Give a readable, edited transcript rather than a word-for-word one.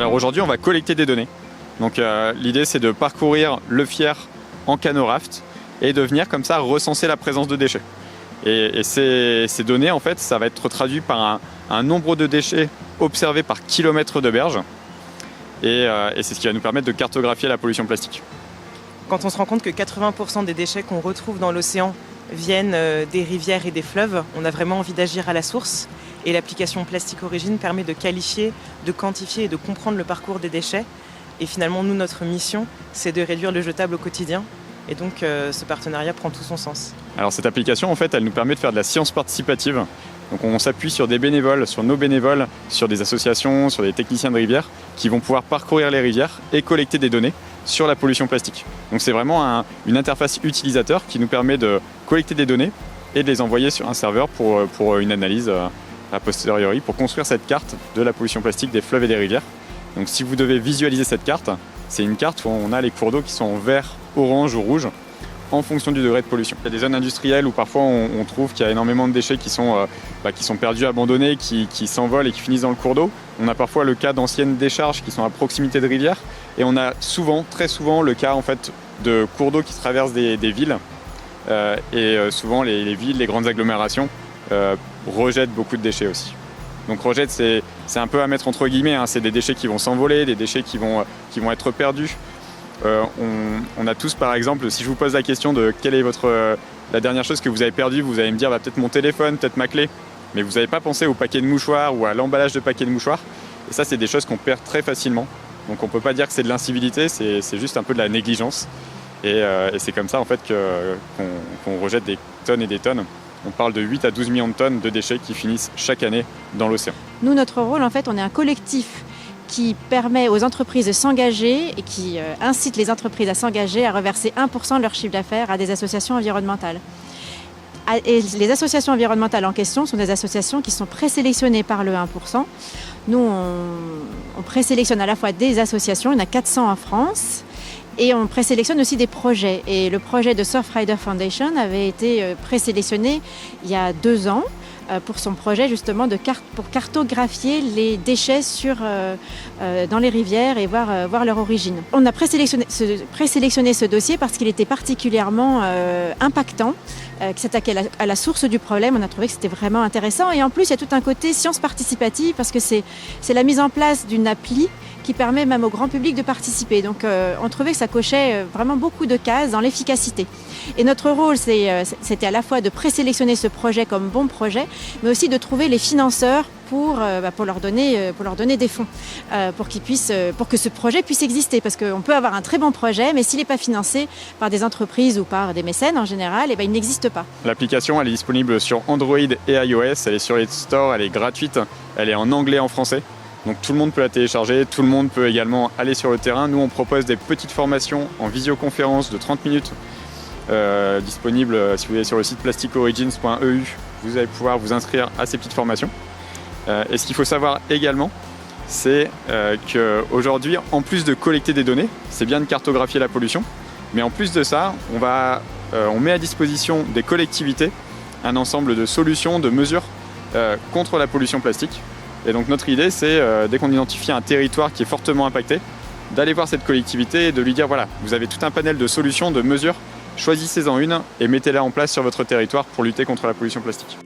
Alors aujourd'hui, on va collecter des données. Donc l'idée, c'est de parcourir le Fier en canot raft et de venir comme ça recenser la présence de déchets. Et ces données, en fait, ça va être traduit par un nombre de déchets observés par kilomètre de berge. Et c'est ce qui va nous permettre de cartographier la pollution plastique. Quand on se rend compte que 80% des déchets qu'on retrouve dans l'océan viennent des rivières et des fleuves, on a vraiment envie d'agir à la source. Et l'application Plastic Origin permet de qualifier, de quantifier et de comprendre le parcours des déchets. Et finalement, nous, notre mission, c'est de réduire le jetable au quotidien. Et donc, ce partenariat prend tout son sens. Alors cette application, en fait, elle nous permet de faire de la science participative. Donc on s'appuie sur des bénévoles, sur nos bénévoles, sur des associations, sur des techniciens de rivière qui vont pouvoir parcourir les rivières et collecter des données sur la pollution plastique. Donc c'est vraiment une interface utilisateur qui nous permet de collecter des données et de les envoyer sur un serveur pour une analyse a posteriori, pour construire cette carte de la pollution plastique des fleuves et des rivières. Donc si vous devez visualiser cette carte, c'est une carte où on a les cours d'eau qui sont en vert, orange ou rouge en fonction du degré de pollution. Il y a des zones industrielles où parfois on trouve qu'il y a énormément de déchets qui sont perdus, abandonnés, qui s'envolent et qui finissent dans le cours d'eau. On a parfois le cas d'anciennes décharges qui sont à proximité de rivières et on a souvent, très souvent, le cas en fait de cours d'eau qui traversent des villes souvent les villes, les grandes agglomérations rejettent beaucoup de déchets aussi. Donc rejette, c'est un peu à mettre entre guillemets, hein. C'est des déchets qui vont s'envoler, des déchets qui vont être perdus. On a tous, par exemple, si je vous pose la question de quelle est la dernière chose que vous avez perdue, vous allez me dire peut-être mon téléphone, peut-être ma clé, mais vous n'avez pas pensé au paquet de mouchoirs ou à l'emballage de paquets de mouchoirs. Et ça, c'est des choses qu'on perd très facilement. Donc on ne peut pas dire que c'est de l'incivilité, c'est juste un peu de la négligence. Et c'est comme ça en fait qu'on rejette des tonnes et des tonnes. On parle de 8 à 12 millions de tonnes de déchets qui finissent chaque année dans l'océan. Nous, notre rôle, en fait, on est un collectif qui permet aux entreprises de s'engager et qui incite les entreprises à s'engager à reverser 1% de leur chiffre d'affaires à des associations environnementales. Et les associations environnementales en question sont des associations qui sont présélectionnées par le 1%. Nous, on présélectionne à la fois des associations, il y en a 400 en France, et on présélectionne aussi des projets. Et le projet de Surfrider Foundation avait été présélectionné il y a 2 ans pour son projet justement pour cartographier les déchets dans les rivières et voir leur origine. On a présélectionné ce dossier parce qu'il était particulièrement impactant, qui s'attaquait à la source du problème. On a trouvé que c'était vraiment intéressant. Et en plus, il y a tout un côté science participative parce que c'est la mise en place d'une appli qui permet même au grand public de participer. Donc on trouvait que ça cochait vraiment beaucoup de cases dans l'efficacité. Et notre rôle, c'était à la fois de présélectionner ce projet comme bon projet, mais aussi de trouver les financeurs pour leur donner des fonds, pour que ce projet puisse exister. Parce qu'on peut avoir un très bon projet, mais s'il n'est pas financé par des entreprises ou par des mécènes en général, il n'existe pas. L'application, elle est disponible sur Android et iOS, elle est sur les stores, elle est gratuite, elle est en anglais et en français. Donc tout le monde peut la télécharger, tout le monde peut également aller sur le terrain. Nous, on propose des petites formations en visioconférence de 30 minutes disponibles. Si vous allez sur le site plasticorigins.eu, vous allez pouvoir vous inscrire à ces petites formations. Et ce qu'il faut savoir également, c'est qu'aujourd'hui, en plus de collecter des données, c'est bien de cartographier la pollution, mais en plus de ça, on met à disposition des collectivités un ensemble de solutions, de mesures contre la pollution plastique. Et donc notre idée, c'est dès qu'on identifie un territoire qui est fortement impacté, d'aller voir cette collectivité et de lui dire voilà, vous avez tout un panel de solutions, de mesures, choisissez-en une et mettez-la en place sur votre territoire pour lutter contre la pollution plastique.